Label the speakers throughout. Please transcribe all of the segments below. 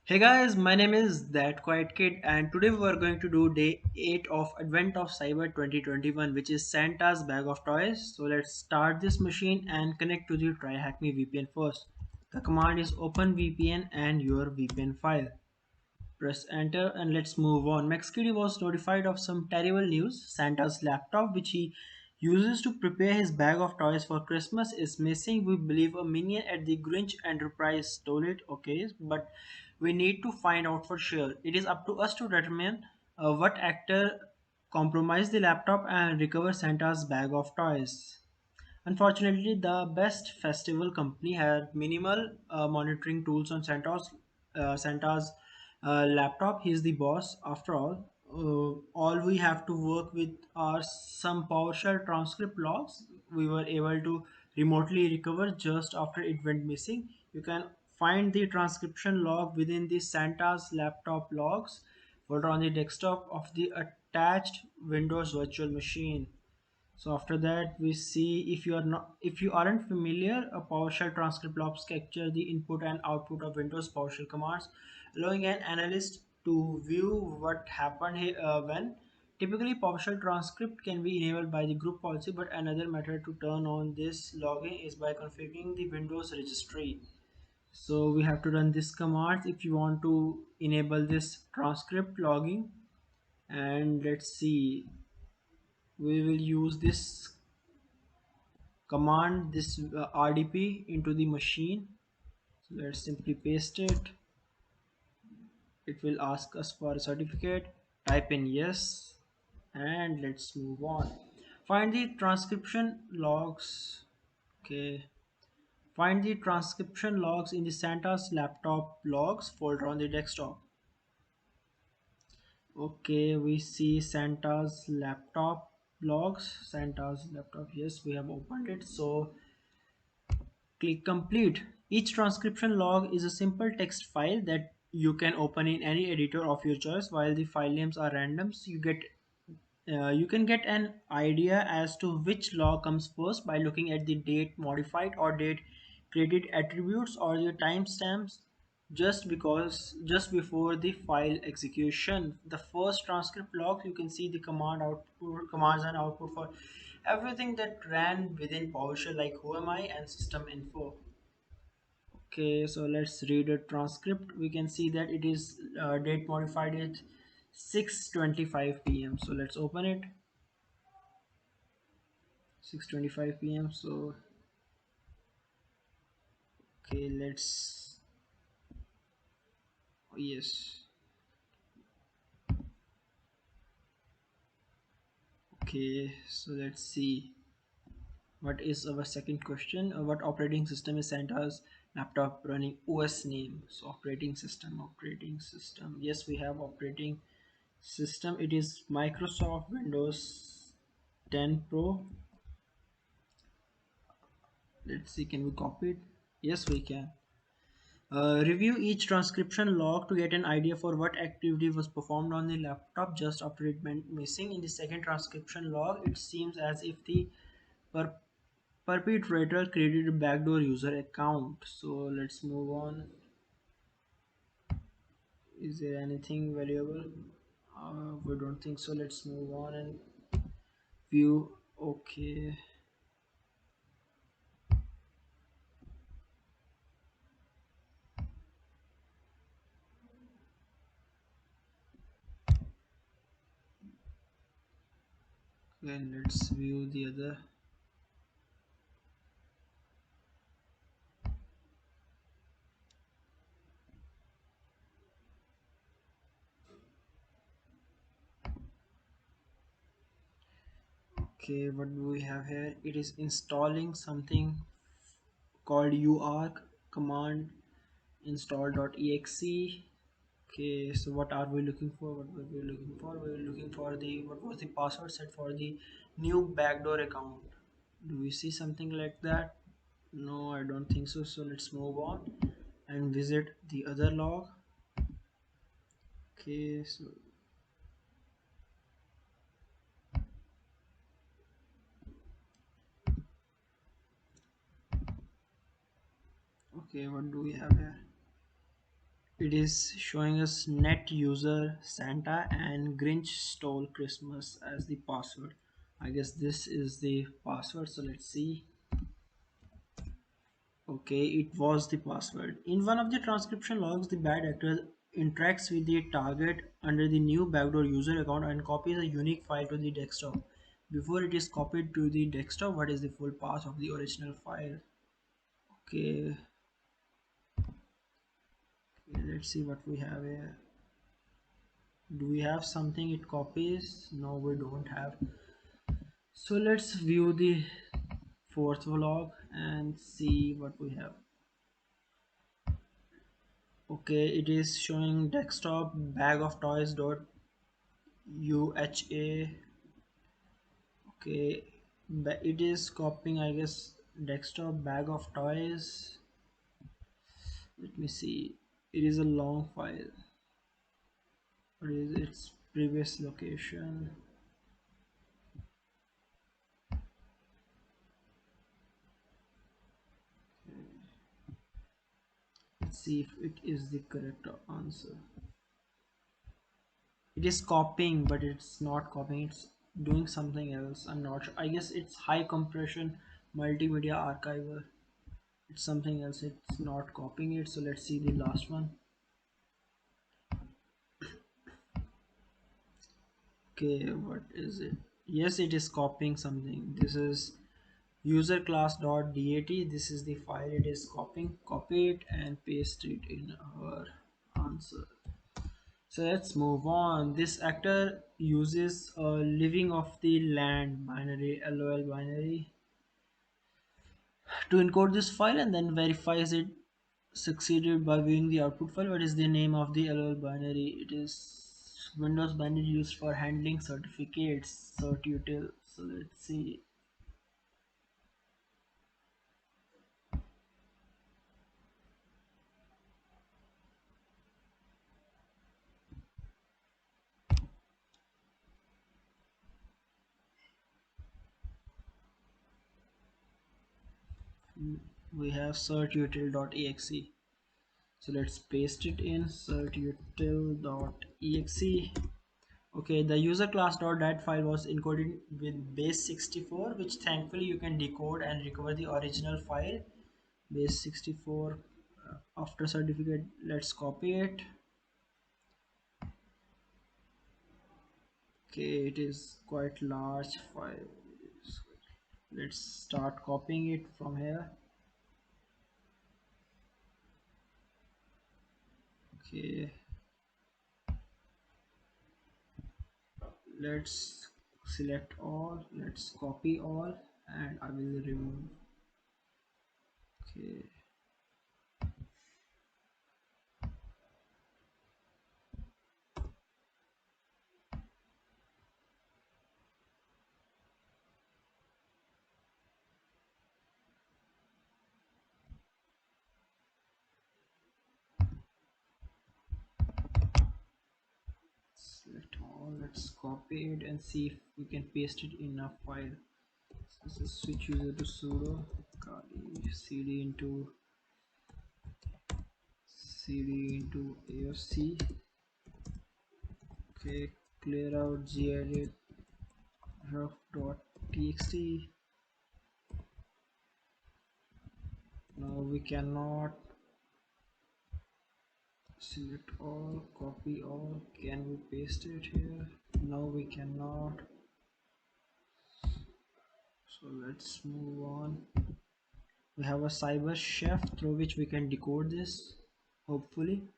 Speaker 1: Hey guys, my name is That Quiet Kid, and today we are going to do day 8 of Advent of Cyber 2021, which is Santa's bag of toys. So let's start this machine and connect to the Tryhackme VPN first. The command is open VPN and your VPN file. Press enter and let's move on. MaxKitty was notified of some terrible news. Santa's laptop, which he uses to prepare his bag of toys for Christmas, is missing. We believe a minion at the Grinch Enterprise stole it. Okay, but we need to find out for sure. It is up to us to determine what actor compromised the laptop and recover Santa's bag of toys. Unfortunately, the best festival company had minimal monitoring tools on Santa's laptop. He's the boss after all. All we have to work with are some PowerShell transcript logs. We were able to remotely recover just after it went missing. You can find the transcription log within the Santa's laptop logs folder on the desktop of the attached Windows virtual machine. So after that, we see if you aren't familiar, a PowerShell transcript logs capture the input and output of Windows PowerShell commands, allowing an analyst to view what happened when. Typically, PowerShell transcript can be enabled by the group policy, but another method to turn on this logging is by configuring the Windows registry. So we have to run this command if you want to enable this transcript logging. And let's see, we will use this command this RDP into the machine. So let's simply paste it. It will ask us for a certificate. Type in yes and let's move on. Find the transcription logs. Okay. Find the transcription logs in the Santa's laptop logs folder on the desktop. Okay, we see Santa's laptop logs. Santa's laptop. Yes, we have opened it. So click complete. Each transcription log is a simple text file that you can open in any editor of your choice. While the file names are random, so you can get an idea as to which log comes first by looking at the date modified or date created attributes or the timestamps just before the file execution. The first transcript log, you can see the commands and output for everything that ran within PowerShell, like who am I and system info. Okay, so let's read a transcript. We can see that it is date modified at 6:25 p.m. So let's open it. 6:25 p.m. So okay, let's yes. Okay, so let's see. What is our second question? What operating system is Santa's laptop running OS name? So operating system. Yes, we have operating system. It is Microsoft Windows 10 Pro. Let's see, can we copy it? Yes, we can. Review each transcription log to get an idea for what activity was performed on the laptop just after it went missing. In the second transcription log, it seems as if the per perpetrator created a backdoor user account. So let's move on. Is there anything valuable? We don't think so. Let's move on and view. Okay. Then let's view the other. Okay, what do we have here? It is installing something called uark command install.exe. Okay, so what are we looking for? What were we looking for? We were looking for the what was the password set for the new backdoor account. Do we see something like that? No, I don't think so. So let's move on and visit the other log. Okay, so okay, what do we have here? It is showing us net user Santa and Grinch stole Christmas as the password. I guess this is the password, so let's see. Okay, it was the password. In one of the transcription logs, the bad actor interacts with the target under the new backdoor user account and copies a unique file to the desktop. Before it is copied to the desktop, what is the full path of the original file? Okay, let's see what we have here. Do we have something it copies? No, we don't have. So let's view the fourth vlog and see what we have. Okay, it is showing desktop bag of toys dot uha. Okay, it is copying, I guess, desktop bag of toys. Let me see. It is a long file. What is its previous location? Let's see if it is the correct answer. It is copying, but it's not copying. It's doing something else. I'm not sure. I guess it's high compression multimedia archiver. It's something else. It's not copying it. So let's see the last one. Okay, what is it? Yes, it is copying something. This is user class.dat. This is the file it is copying. Copy it and paste it in our answer. So let's move on. This actor uses a living of the land binary, LOL binary, to encode this file and then verifies it succeeded by viewing the output file. What is the name of the LOL binary? It is Windows binary used for handling certificates, certutil. So let's see. We have certutil.exe. So let's paste it in certutil.exe. Okay, the user class.dat file was encoded with base 64, which thankfully you can decode and recover the original file. Base 64 after certificate. Let's copy it. Okay, it is quite large file. Let's start copying it from here. Okay, let's select all. Let's copy all, and I will remove. Okay. Select all, let's copy it and see if we can paste it in a file. So this is switch user to sudo kali cd into afc. Okay, clear out gedit rough.txt. Now we cannot select all, copy all. Can we paste it here? No, we cannot. So let's move on. We have a cyber chef through which we can decode this, hopefully.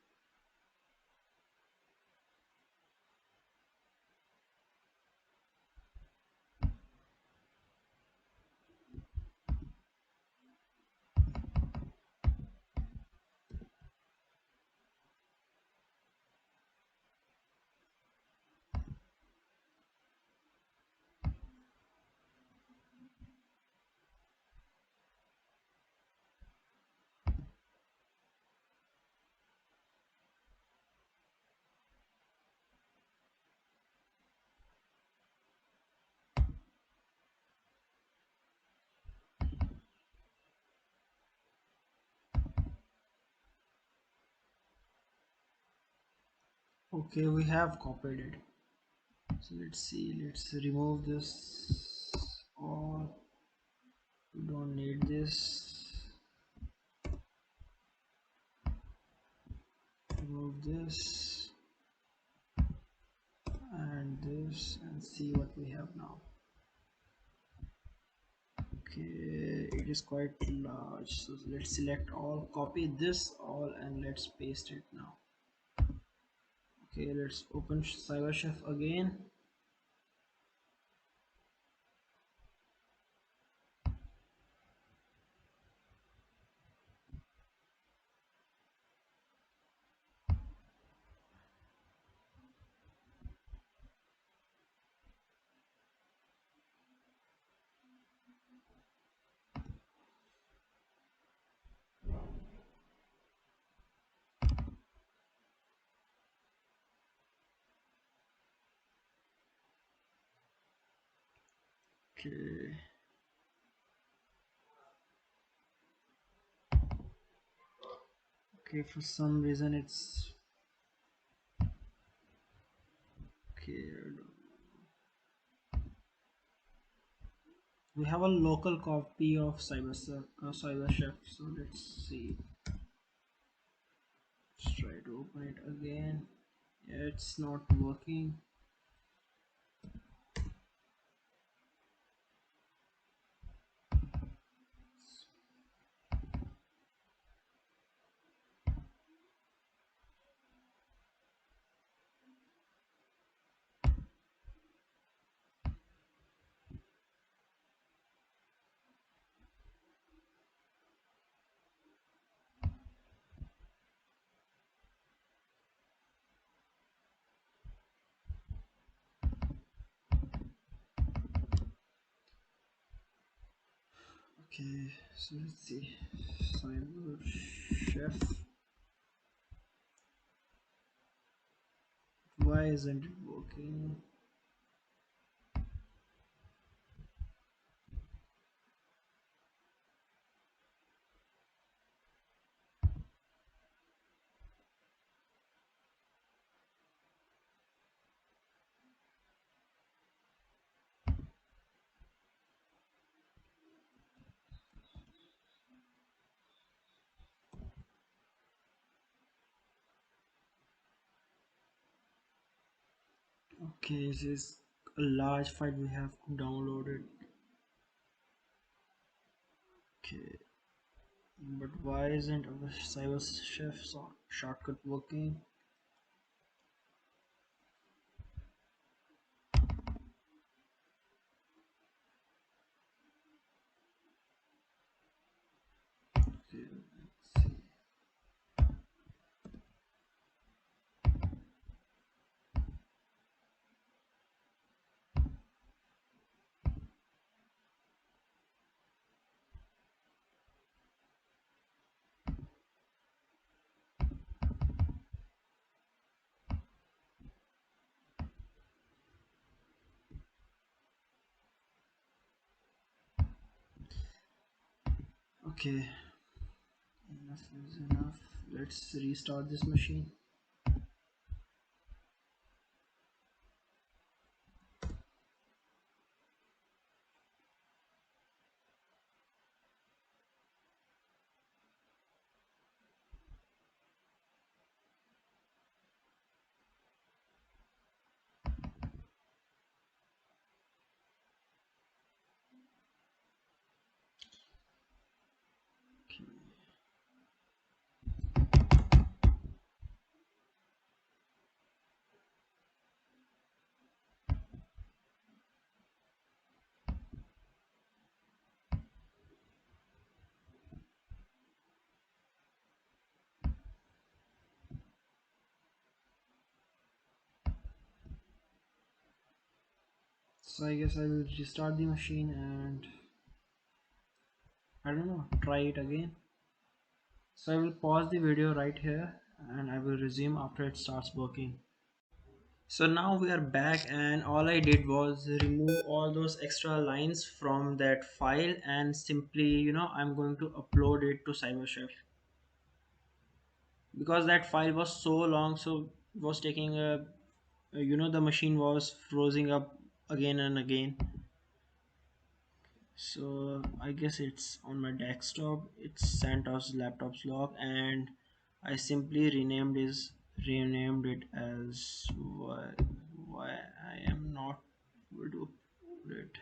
Speaker 1: Okay, we have copied it. So let's see. Let's remove this. All we don't need this. Remove this and this and see what we have now. Okay, it is quite large. So let's select all, copy this all, and let's paste it now. Okay, let's open CyberChef again. Okay, okay. For some reason, it's okay. We have a local copy of CyberChef. So let's see. Let's try to open it again. Yeah, it's not working. Okay, so let's see. CyberChef. Why isn't it working? Okay, this is a large file we have downloaded. Okay, but why isn't our CyberChef shortcut working? Okay, let's see. Okay, enough is enough. Let's restart this machine. Okay. So I guess I will restart the machine and I don't know, try it again. So I will pause the video right here and I will resume after it starts working. So now we are back and all I did was remove all those extra lines from that file and simply, I'm going to upload it to CyberChef because that file was so long. So was taking a, the machine was frozen up again and again. So I guess it's on my desktop. It's Santos laptop's log, and I simply renamed it as why I am not able to put it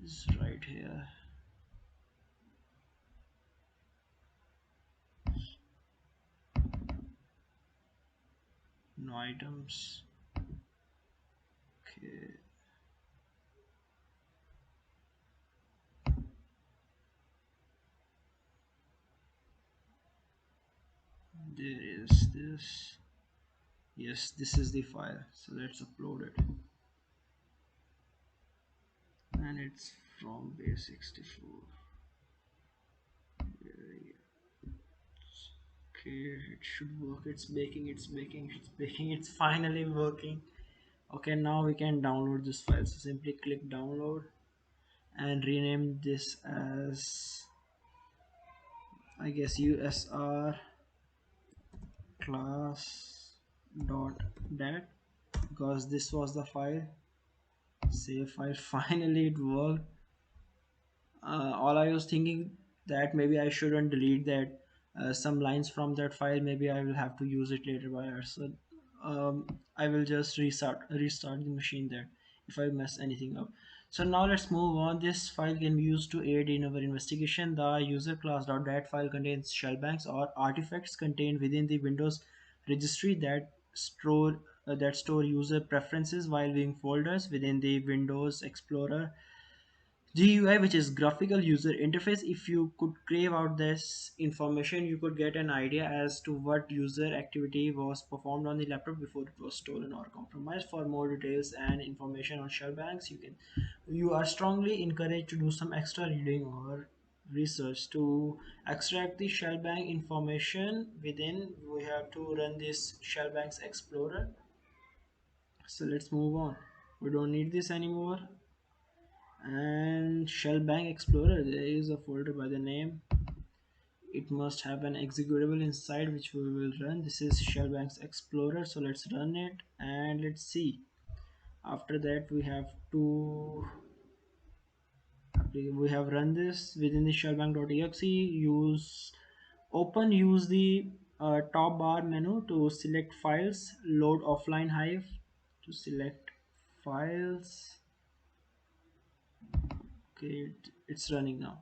Speaker 1: is right here. No items. Okay, there is this. Yes, this is the file. So let's upload it, and it's from base 64. Okay, it should work. It's baking, it's baking, it's baking, it's finally working. Okay, now we can download this file. So simply click download and rename this as, I guess, usr class dot dat, because this was the file. Save file. Finally it worked. All I was thinking that maybe I shouldn't delete that some lines from that file. Maybe I will have to use it later by hours. So I will just restart the machine there if I mess anything up. So now let's move on. This file can be used to aid in our investigation. The user class.dat file contains shellbanks or artifacts contained within the Windows registry that store user preferences while being folders within the Windows Explorer GUI, which is graphical user interface. If you could crave out this information, you could get an idea as to what user activity was performed on the laptop before it was stolen or compromised. For more details and information on shellbanks, you are strongly encouraged to do some extra reading or research to extract the shellbank information within. We have to run this shellbanks explorer. So let's move on. We don't need this anymore. And shellbank explorer, there is a folder by the name. It must have an executable inside which we will run. This is shellbanks explorer, so let's run it and let's see. After that we have run this within the shellbank.exe. Use the top bar menu to select files. Load offline hive to select files. Okay, it's running now.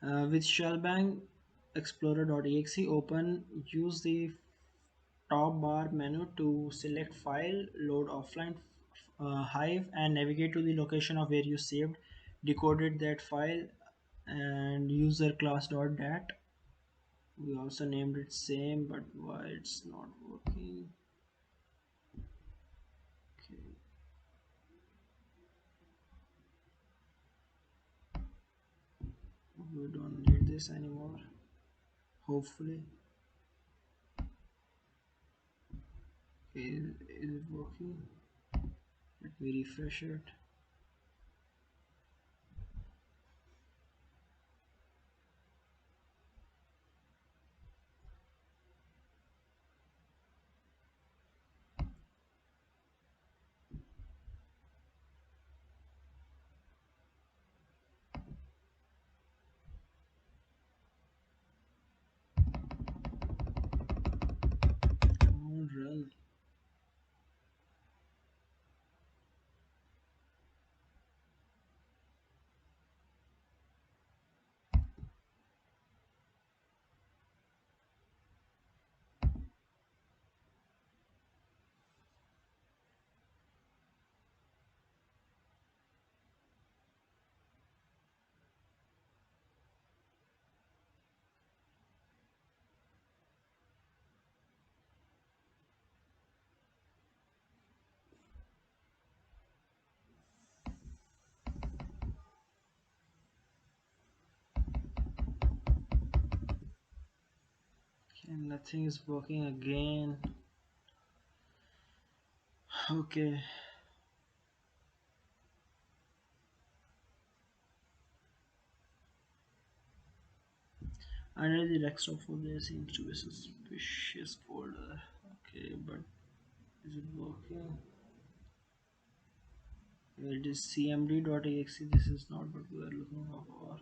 Speaker 1: With shellbang explorer.exe open, use the top bar menu to select file, load offline hive, and navigate to the location of where you saved, decoded that file, and user class.dat. We also named it same, but why it's not working? Okay, we don't need this anymore. Hopefully, is it working? Let me refresh it. Come on, run. Okay, nothing is working again. Okay, Under the desktop folder there seems to be a suspicious folder. Okay, but is it working? It is cmd.exe. This is not what we are looking for.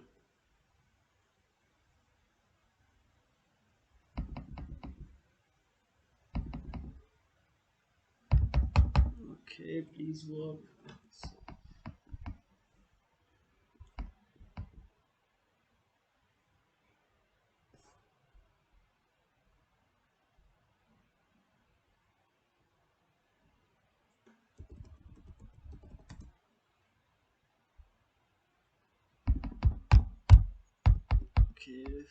Speaker 1: Okay, please work. Okay,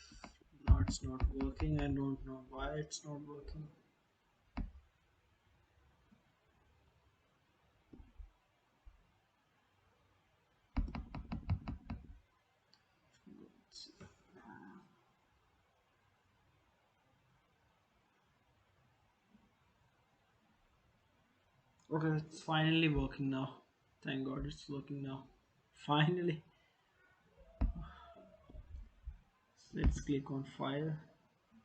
Speaker 1: now it's not working. I don't know why it's not working. Let's see. Okay, it's finally working now. Thank God it's working now. Finally. Let's click on file.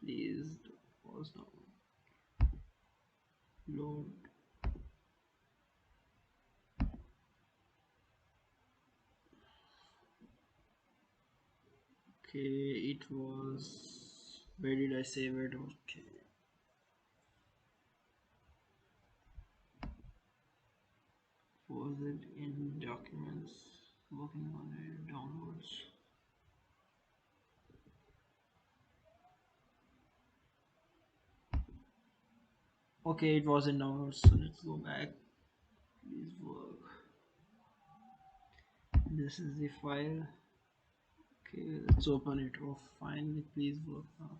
Speaker 1: Please pause now. Load. Okay, it was. Where did I save it? Okay. Was it in documents? Working on it. Downloads. Okay, it was in downloads. So let's go back. Please work. This is the file. Okay, let's open it. Oh, finally, please work now.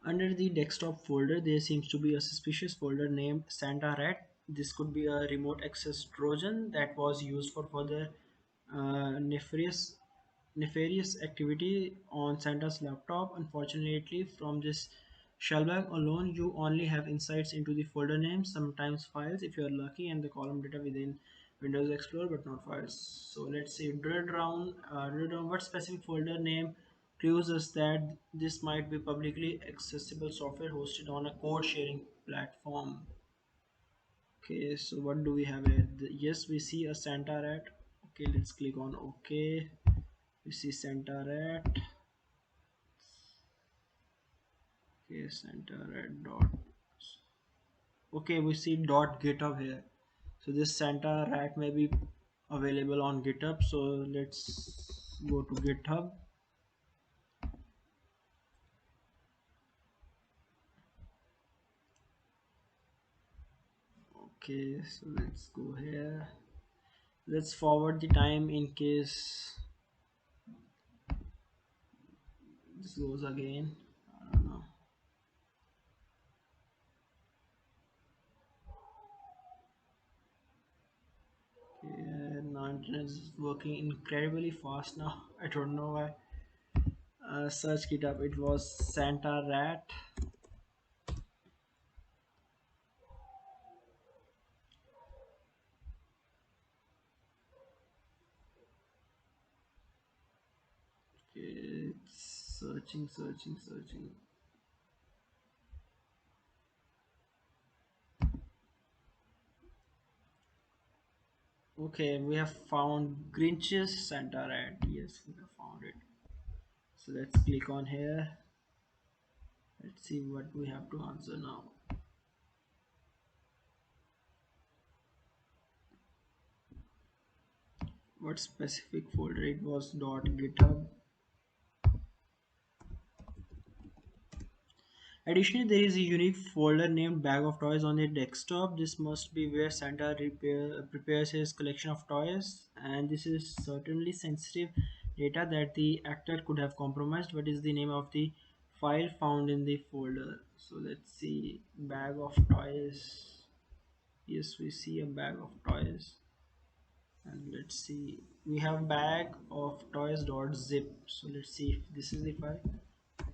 Speaker 1: Under the desktop folder, there seems to be a suspicious folder named Santa Rat. This could be a remote access Trojan that was used for further nefarious activity on Santa's laptop. Unfortunately, from this shellback alone, you only have insights into the folder names, sometimes files if you are lucky, and the column data within Windows Explorer, but not files. So let's see, drill down what specific folder name clues us that this might be publicly accessible software hosted on a code sharing platform. Okay, so what do we have here? Yes, we see a Santa Rat. Okay, let's click on OK. We see Santa Rat. Okay, Santa Rat dot. Okay, we see dot GitHub here. So this Santa Rat may be available on GitHub. So let's go to GitHub. Okay, so let's go here. Let's forward the time in case this goes again. I don't know. Okay, now internet is working incredibly fast now. I don't know why. Search GitHub. It was Santa Rat. Okay, it's searching. Okay, we have found Grinch's Santa Rat. Yes, we have found it. So let's click on here. Let's see what we have to answer now. What specific folder? It was .github. Additionally, there is a unique folder named Bag of Toys on the desktop. This must be where Santa prepares his collection of toys, and this is certainly sensitive data that the actor could have compromised. What is the name of the file found in the folder? So let's see, Bag of Toys. Yes, we see a bag of toys, and let's see, we have bag of toys.zip. So let's see if this is the file.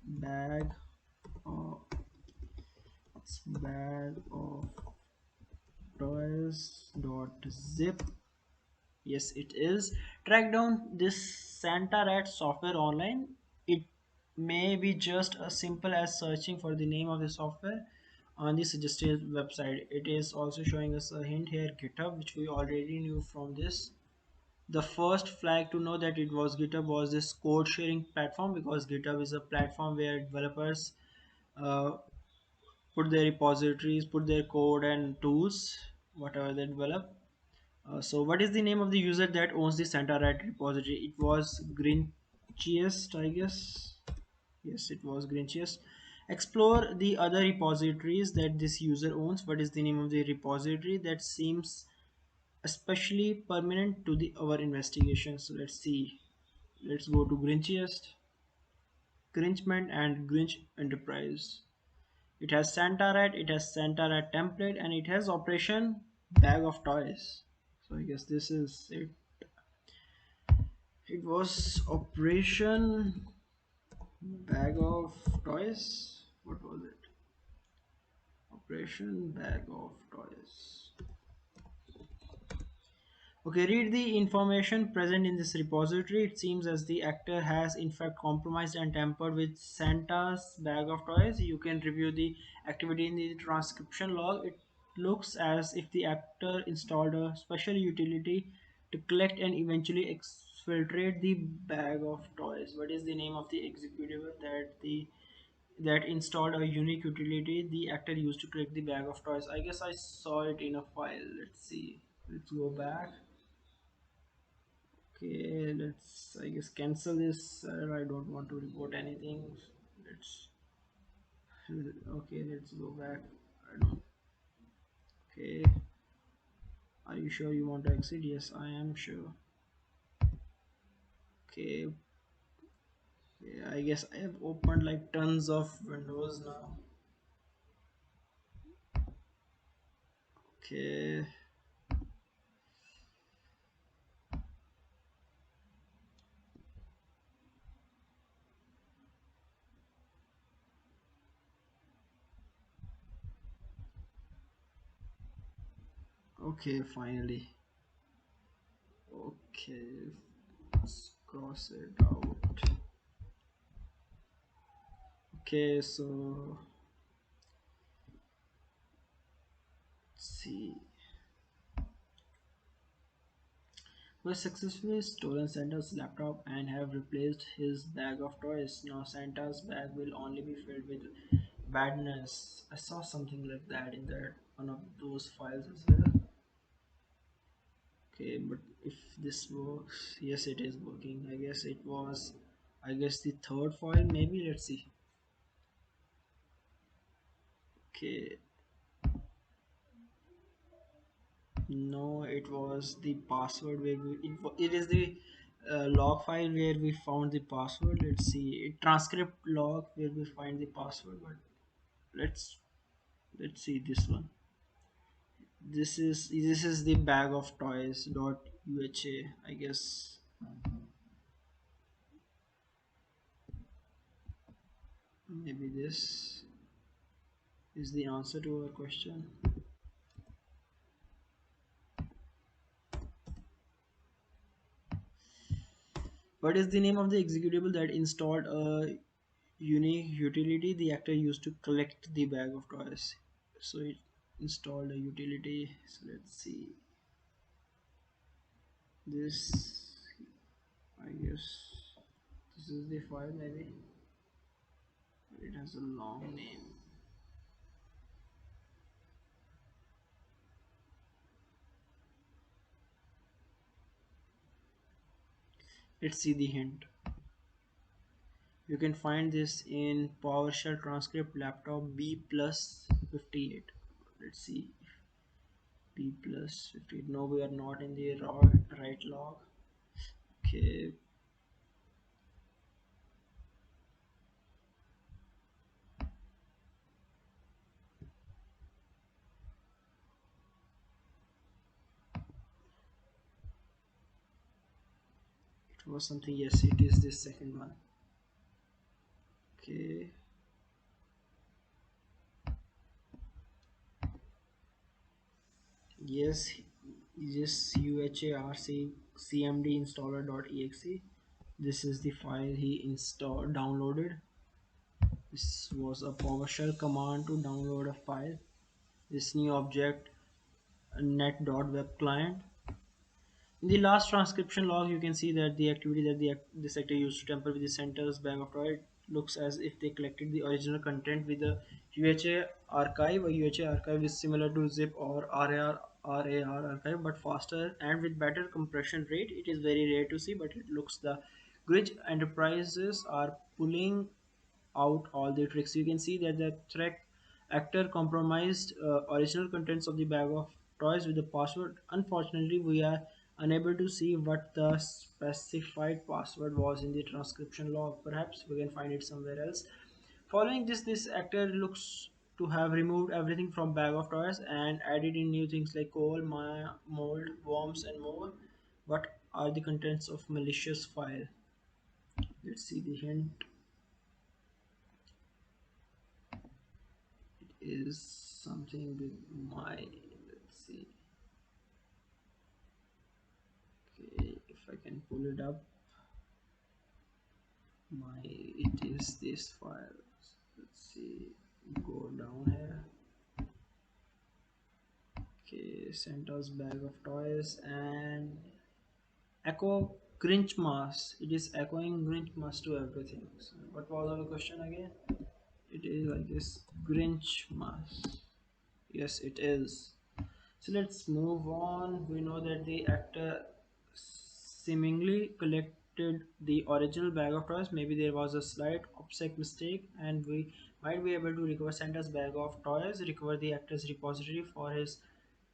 Speaker 1: Bag of bag of toys.zip. Yes, it is. Track down this Santa Rat software online. It may be just as simple as searching for the name of the software on the suggested website. It is also showing us a hint here, GitHub, which we already knew from this. The first flag to know that it was GitHub was this code sharing platform, because GitHub is a platform where developers uh, put their repositories, put their code and tools, whatever they develop. So what is the name of the user that owns the Santa Rat repository? It was Grinchiest, I guess. Yes, it was Grinchiest. Explore the other repositories that this user owns. What is the name of the repository that seems especially permanent to the our investigation? So let's see. Let's go to Grinchiest, Grinchman, and Grinch Enterprise. It has Santa Rat, it has Santa Rat template, and it has Operation Bag of Toys. So I guess this is it. It was Operation Bag of Toys. What was it? Operation Bag of Toys. Okay, read the information present in this repository. It seems as the actor has in fact compromised and tampered with Santa's bag of toys. You can review the activity in the transcription log. It looks as if the actor installed a special utility to collect and eventually exfiltrate the bag of toys. What is the name of the executable that installed a unique utility the actor used to collect the bag of toys? I guess I saw it in a file. Let's see. Let's go back. Okay, let's I guess cancel this. I don't want to report anything. Let's okay, let's go back. I don't. Okay, are you sure you want to exit? Yes, I am sure. Okay, yeah, I guess I have opened like tons of windows now. Okay, okay, finally. Okay, let's cross it out. Okay, so let's see. We successfully stolen Santa's laptop and have replaced his bag of toys. Now Santa's bag will only be filled with badness. I saw something like that in that one of those files as well. Okay, but if this works, yes, it is working. I guess it was, I guess the third file. Maybe let's see. Okay, no, it was the password where it is the log file where we found the password. Let's see, transcript log where we find the password. But let's let's see this one. This is the bag of toys dot uha, I guess. Maybe this is the answer to our question. What is the name of the executable that installed a unique utility the actor used to collect the bag of toys? So it installed a utility. So let's see. This, I guess, this is the file maybe. It has a long name. Let's see the hint. You can find this in PowerShell transcript laptop B plus 58. Let's see. B plus 58. No, we are not in the right log. Okay, it was something. Yes, it is this second one. Okay, yes, Just uharcmd installer.exe. This is the file he installed downloaded. This was a PowerShell command to download a file. This new object net.web client. In the last transcription log, you can see that the activity that this actor used to tamper with the center's bag of toy looks as if they collected the original content with the UHA archive. A UHA archive is similar to zip or RAR archive, but faster and with better compression rate. It is very rare to see, but it looks the Gridge enterprises are pulling out all the tricks. You can see that the threat actor compromised original contents of the bag of toys with the password. Unfortunately, we are unable to see what the specified password was in the transcription log. Perhaps we can find it somewhere else. Following this actor looks to have removed everything from bag of toys and added in new things like coal, mold, worms, and more. What are the contents of malicious file? Let's see the hint. Is something with my, let's see, okay, if I can pull it up, my, it is this file. Let's see, go down here. Okay, Santa's bag of toys and echo Grinchmas. It is echoing Grinchmas to everything. So what was our question again? It is, I guess, Grinchmas. Yes, it is. So let's move on. We know that the actor seemingly collected the original bag of toys. Maybe there was a slight OPSEC mistake, and we might be able to recover Santa's bag of toys, recover the actor's repository for his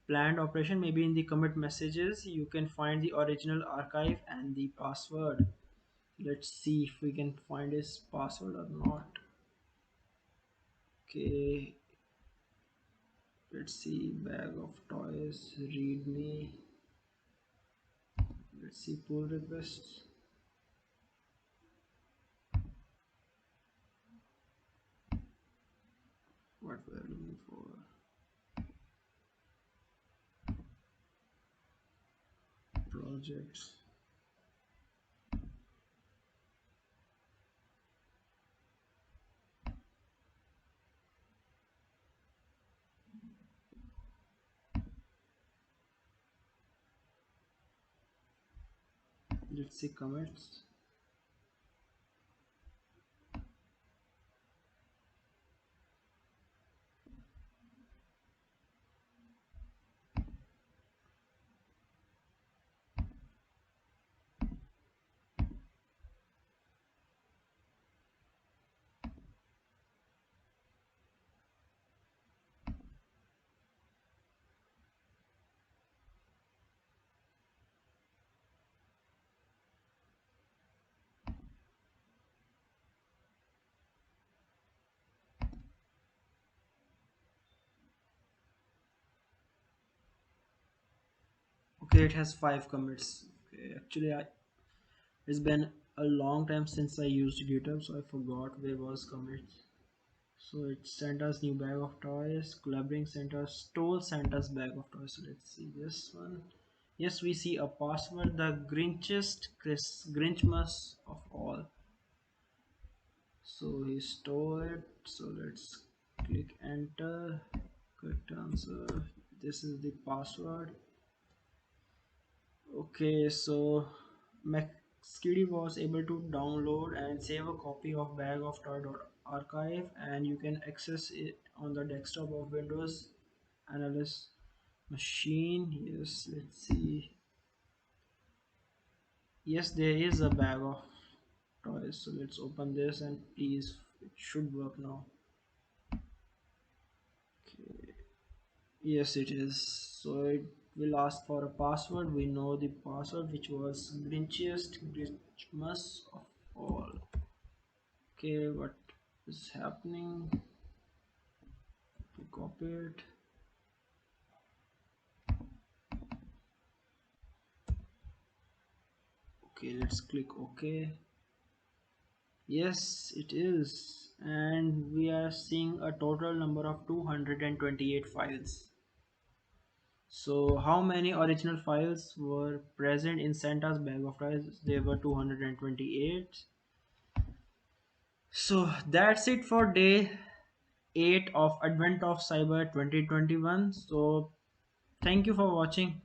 Speaker 1: planned operation. Maybe in the commit messages, you can find the original archive and the password. Let's see if we can find his password or not. Okay, let's see, bag of toys, read me. Let's see, pull requests. What we're looking for, projects. Let's see, commits. Okay, it has 5 commits. Okay, actually, it's been a long time since I used GitHub, so I forgot there was commits. So it sent us new bag of toys. Collaborating Santa stole Santa's bag of toys. So let's see this one. Yes, we see a password. The Grinchmas of all. So he stole it. So let's click enter. Correct answer. This is the password. Okay, so McSkiddy was able to download and save a copy of Bag of Toy.archive, and you can access it on the desktop of Windows Analyst machine. Yes, let's see. Yes, there is a bag of toys. So let's open this and please, it should work now. Okay. Yes, it is. So it will ask for a password. We know the password, which was Grinchiest Grinchmas of all. Okay, what is happening? We copy it. Okay, let's click OK. Yes, it is. And we are seeing a total number of 228 files. So how many original files were present in Santa's bag of toys? There were 228. So that's it for day 8 of Advent of Cyber 2021. So thank you for watching.